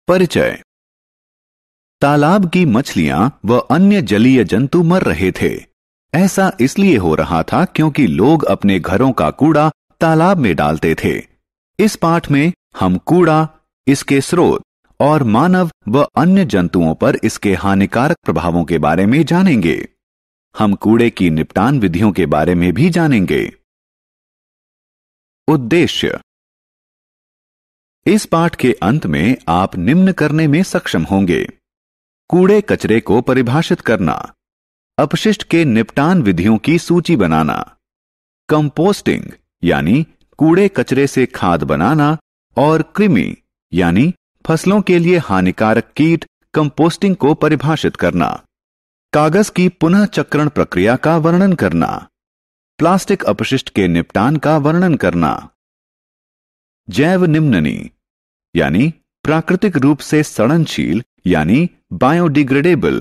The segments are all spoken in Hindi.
परिचय। तालाब की मछलियां व अन्य जलीय जंतु मर रहे थे। ऐसा इसलिए हो रहा था क्योंकि लोग अपने घरों का कूड़ा तालाब में डालते थे। इस पाठ में हम कूड़ा, इसके स्रोत और मानव व अन्य जंतुओं पर इसके हानिकारक प्रभावों के बारे में जानेंगे। हम कूड़े की निपटान विधियों के बारे में भी जानेंगे। उद्देश्य। इस पाठ के अंत में आप निम्न करने में सक्षम होंगे: कूड़े कचरे को परिभाषित करना, अपशिष्ट के निपटान विधियों की सूची बनाना, कंपोस्टिंग यानी कूड़े कचरे से खाद बनाना, और कृमि यानी फसलों के लिए हानिकारक कीट कंपोस्टिंग को परिभाषित करना, कागज की पुनः चक्रण प्रक्रिया का वर्णन करना, प्लास्टिक अपशिष्ट के निपटान का वर्णन करना, जैव निम्ननी यानी प्राकृतिक रूप से सड़नशील यानी बायोडिग्रेडेबल,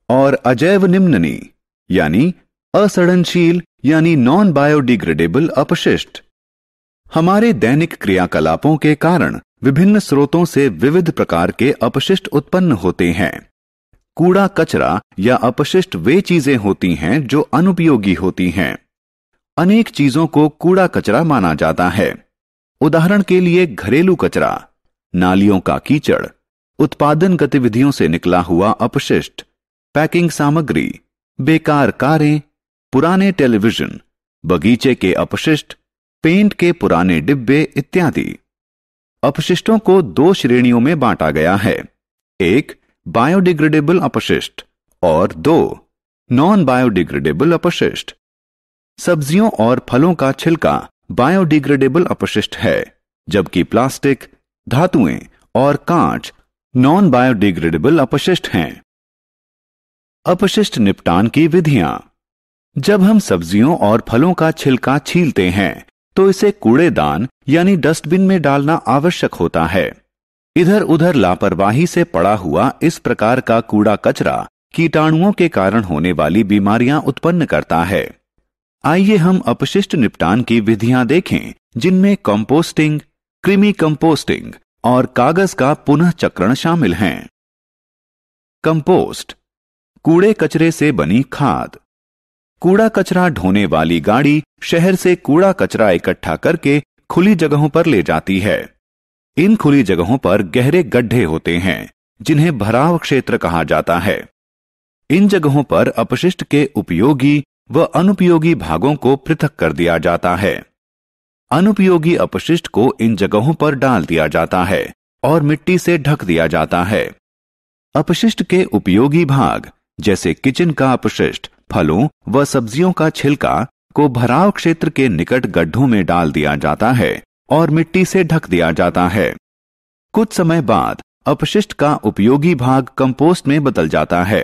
और अजैव निम्ननी यानी असड़नशील यानी नॉन बायोडिग्रेडेबल अपशिष्ट। हमारे दैनिक क्रियाकलापों के कारण विभिन्न स्रोतों से विविध प्रकार के अपशिष्ट उत्पन्न होते हैं। कूड़ा कचरा या अपशिष्ट वे चीजें होती हैं जो अनुपयोगी होती हैं। अनेक चीजों को कूड़ा कचरा माना जाता है। उदाहरण के लिए घरेलू कचरा, नालियों का कीचड़, उत्पादन गतिविधियों से निकला हुआ अपशिष्ट, पैकिंग सामग्री, बेकार कारें, पुराने टेलीविजन, बगीचे के अपशिष्ट, पेंट के पुराने डिब्बे इत्यादि। अपशिष्टों को दो श्रेणियों में बांटा गया है: एक बायोडिग्रेडेबल अपशिष्ट और दो नॉन बायोडिग्रेडेबल अपशिष्ट। सब्जियों और फलों का छिलका बायोडिग्रेडेबल अपशिष्ट है, जबकि प्लास्टिक, धातुएं और कांच नॉन बायोडिग्रेडेबल अपशिष्ट हैं। अपशिष्ट निपटान की विधियां। जब हम सब्जियों और फलों का छिलका छीलते हैं तो इसे कूड़ेदान यानी डस्टबिन में डालना आवश्यक होता है। इधर उधर लापरवाही से पड़ा हुआ इस प्रकार का कूड़ा कचरा कीटाणुओं के कारण होने वाली बीमारियां उत्पन्न करता है। आइए हम अपशिष्ट निपटान की विधियां देखें, जिनमें कंपोस्टिंग, कृमि कंपोस्टिंग और कागज का पुनः चक्रण शामिल हैं। कंपोस्ट, कूड़े कचरे से बनी खाद। कूड़ा कचरा ढोने वाली गाड़ी शहर से कूड़ा कचरा इकट्ठा करके खुली जगहों पर ले जाती है। इन खुली जगहों पर गहरे गड्ढे होते हैं, जिन्हें भराव क्षेत्र कहा जाता है। इन जगहों पर अपशिष्ट के उपयोगी व अनुपयोगी भागों को पृथक कर दिया जाता है। अनुपयोगी अपशिष्ट को इन जगहों पर डाल दिया जाता है और मिट्टी से ढक दिया जाता है। अपशिष्ट के उपयोगी भाग जैसे किचन का अपशिष्ट, फलों व सब्जियों का छिलका को भराव क्षेत्र के निकट गड्ढों में डाल दिया जाता है और मिट्टी से ढक दिया जाता है। कुछ समय बाद अपशिष्ट का उपयोगी भाग कंपोस्ट में बदल जाता है।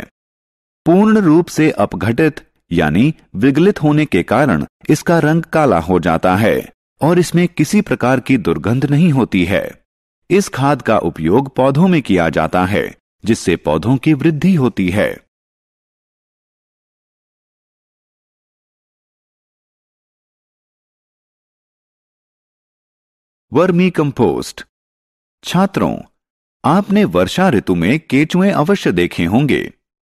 पूर्ण रूप से अपघटित यानी विगलित होने के कारण इसका रंग काला हो जाता है और इसमें किसी प्रकार की दुर्गंध नहीं होती है। इस खाद का उपयोग पौधों में किया जाता है, जिससे पौधों की वृद्धि होती है। Vermi compost. छात्रों, आपने वर्षा ऋतु में केंचुए अवश्य देखे होंगे।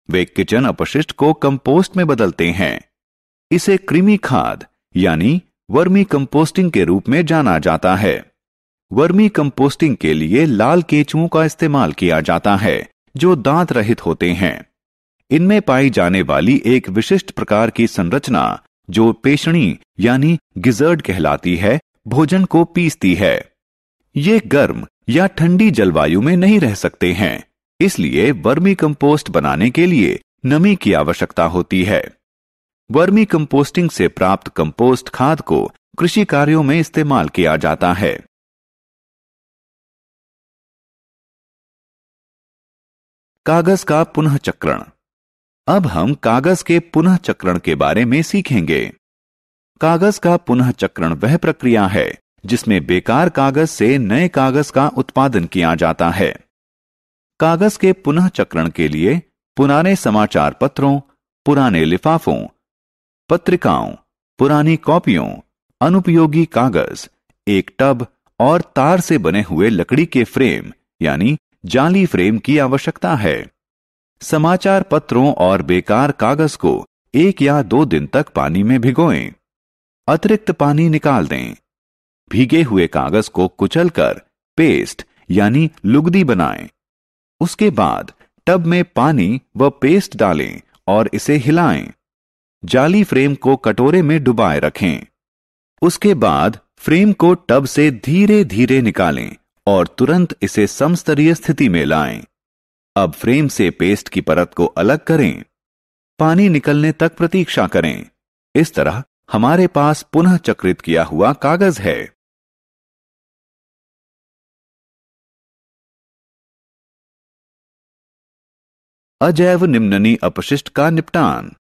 वे किचन अपशिष्ट को कंपोस्ट में बदलते हैं। इसे कृमि खाद यानी वर्मी कंपोस्टिंग के रूप में जाना जाता है। वर्मी कंपोस्टिंग के लिए लाल केंचुओं का इस्तेमाल किया जाता है, जो दांत रहित होते हैं। इनमें पाई जाने वाली एक विशिष्ट प्रकार की संरचना, जो पेषणी यानी गिजर्ड कहलाती है, भोजन को पीसती है। ये गर्म या ठंडी जलवायु में नहीं रह सकते हैं, इसलिए वर्मी कंपोस्ट बनाने के लिए नमी की आवश्यकता होती है। वर्मी कंपोस्टिंग से प्राप्त कंपोस्ट खाद को कृषि कार्यों में इस्तेमाल किया जाता है। कागज का पुनः चक्रण। अब हम कागज के पुनः चक्रण के बारे में सीखेंगे। कागज का पुनः चक्रण वह प्रक्रिया है जिसमें बेकार कागज से नए कागज का उत्पादन किया जाता है। कागज के पुनः चक्रण के लिए पुराने समाचार पत्रों, पुराने लिफाफों, पत्रिकाओं, पुरानी कॉपियों, अनुपयोगी कागज, एक टब और तार से बने हुए लकड़ी के फ्रेम यानी जाली फ्रेम की आवश्यकता है। समाचार पत्रों और बेकार कागज को 1 या 2 दिन तक पानी में भिगोएं। अतिरिक्त पानी निकाल दें। भीगे हुए कागज को कुचलकर पेस्ट यानी लुगदी बनाएं। उसके बाद टब में पानी व पेस्ट डालें और इसे हिलाएं। जाली फ्रेम को कटोरे में डुबाए रखें। उसके बाद फ्रेम को टब से धीरे धीरे निकालें और तुरंत इसे समस्तरीय स्थिति में लाएं। अब फ्रेम से पेस्ट की परत को अलग करें। पानी निकलने तक प्रतीक्षा करें। इस तरह हमारे पास पुनः चक्रित किया हुआ कागज है। अजैव निम्ननी अपशिष्ट का निपटान।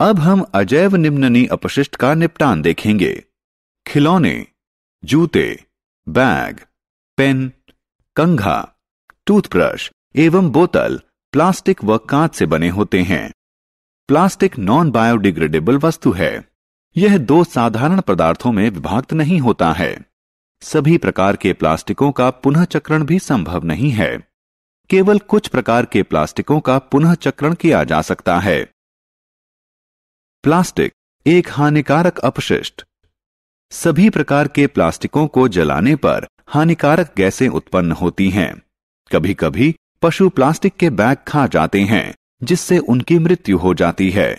अब हम अजैव निम्ननी अपशिष्ट का निपटान देखेंगे। खिलौने, जूते, बैग, पेन, कंघा, टूथब्रश एवं बोतल प्लास्टिक व कांच से बने होते हैं। प्लास्टिक नॉन बायोडिग्रेडेबल वस्तु है। यह 2 साधारण पदार्थों में विभक्त नहीं होता है। सभी प्रकार के प्लास्टिकों का पुनः चक्रण भी संभव नहीं है। केवल कुछ प्रकार के प्लास्टिकों का पुनः चक्रण किया जा सकता है। प्लास्टिक एक हानिकारक अपशिष्ट। सभी प्रकार के प्लास्टिकों को जलाने पर हानिकारक गैसें उत्पन्न होती हैं। कभी कभी पशु प्लास्टिक के बैग खा जाते हैं, जिससे उनकी मृत्यु हो जाती है।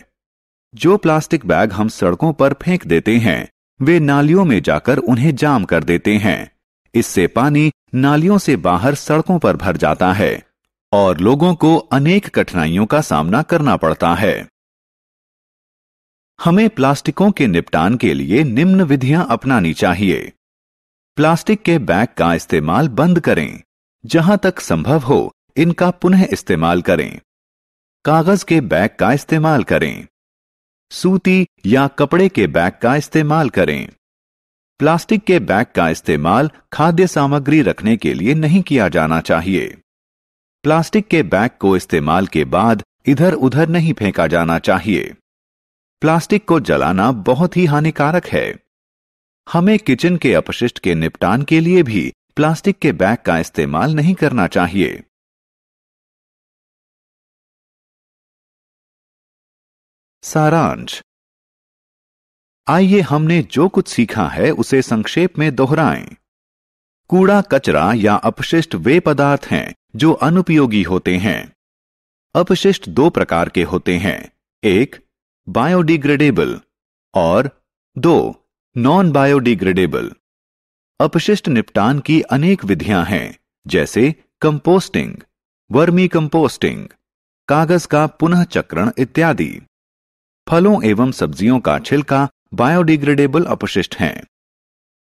जो प्लास्टिक बैग हम सड़कों पर फेंक देते हैं, वे नालियों में जाकर उन्हें जाम कर देते हैं। इससे पानी नालियों से बाहर सड़कों पर भर जाता है और लोगों को अनेक कठिनाइयों का सामना करना पड़ता है। हमें प्लास्टिकों के निपटान के लिए निम्न विधियां अपनानी चाहिए। प्लास्टिक के बैग का इस्तेमाल बंद करें। जहां तक संभव हो इनका पुनः इस्तेमाल करें। कागज के बैग का इस्तेमाल करें। सूती या कपड़े के बैग का इस्तेमाल करें। प्लास्टिक के बैग का इस्तेमाल खाद्य सामग्री रखने के लिए नहीं किया जाना चाहिए। प्लास्टिक के बैग को इस्तेमाल के बाद इधर उधर नहीं फेंका जाना चाहिए। प्लास्टिक को जलाना बहुत ही हानिकारक है। हमें किचन के अपशिष्ट के निपटान के लिए भी प्लास्टिक के बैग का इस्तेमाल नहीं करना चाहिए। सारांश। आइए हमने जो कुछ सीखा है उसे संक्षेप में दोहराएं। कूड़ा कचरा या अपशिष्ट वे पदार्थ हैं जो अनुपयोगी होते हैं। अपशिष्ट 2 प्रकार के होते हैं, 1 बायोडिग्रेडेबल और 2 नॉन बायोडिग्रेडेबल। अपशिष्ट निपटान की अनेक विधियां हैं, जैसे कंपोस्टिंग, वर्मी कंपोस्टिंग, कागज का पुनः चक्रण इत्यादि। फलों एवं सब्जियों का छिलका बायोडिग्रेडेबल अपशिष्ट हैं।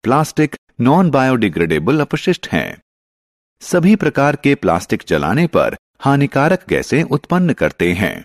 प्लास्टिक नॉन बायोडिग्रेडेबल अपशिष्ट हैं। सभी प्रकार के प्लास्टिक जलाने पर हानिकारक गैसें उत्पन्न करते हैं।